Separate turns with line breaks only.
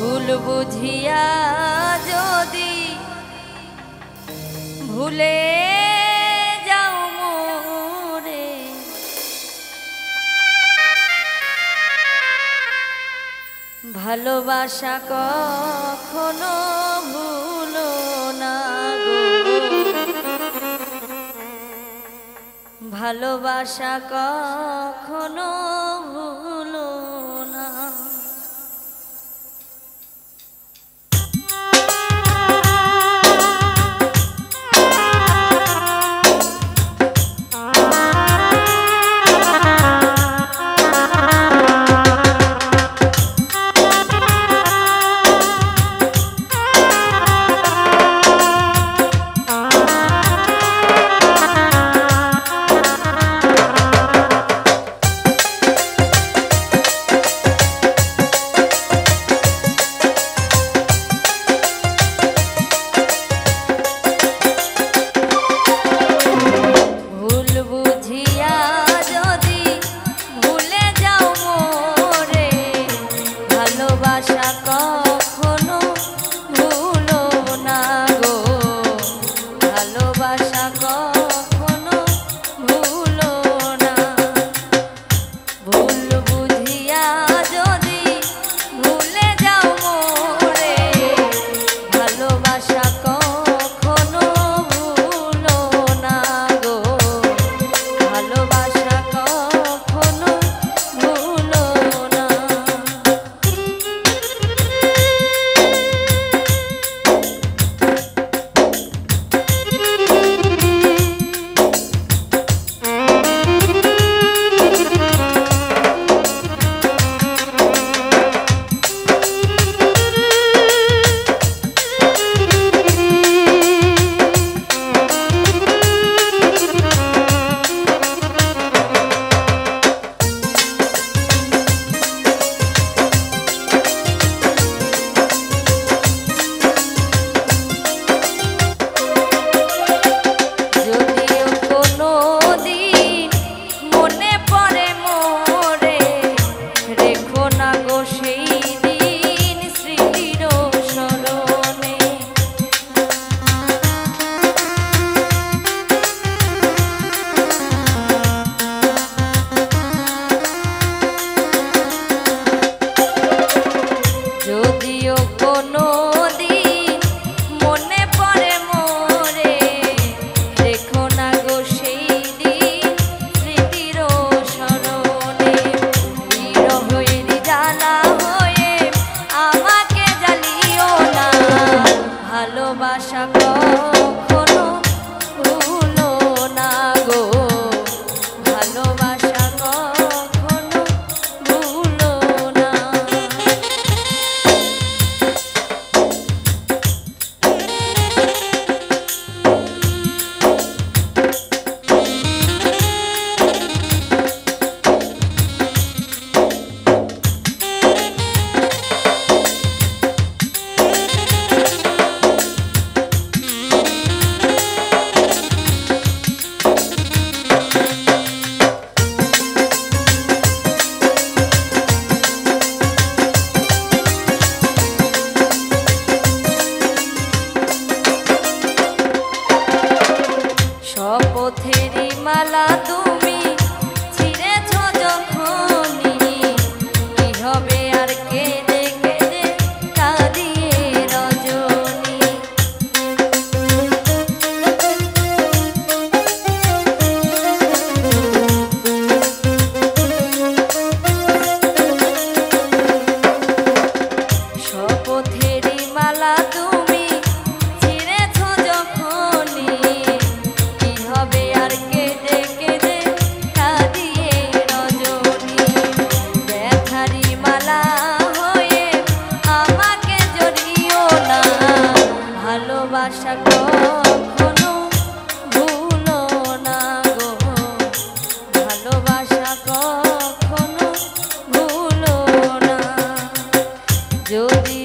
ভুল বুঝিয়া যদি ভুলে যাও মোরে, ভালোবাসা কখনো ভুলো না গো, ভালোবাসা কখনো ভুলো না। ভালোবাসা কখনো ভুলো না গো, ভালোবাসা কখনো ভুলো না। শপথেরই মালা তুমি ছিঁড়েছ যখনই, কি হবে আর কেঁদে কেঁদে কাঁদিয়ে রজনী। শপথেরই মালা তুমি ছিঁড়েছ যখনই, হবে আর কেঁদে কেঁদে কাঁদিয়ে রজনী। ব্যথারি মালা হয়ে আমাকে জড়িও না, ভালোবাসা কখনো ভুলো না গো, ভালোবাসা কখনো ভুলো না। যদি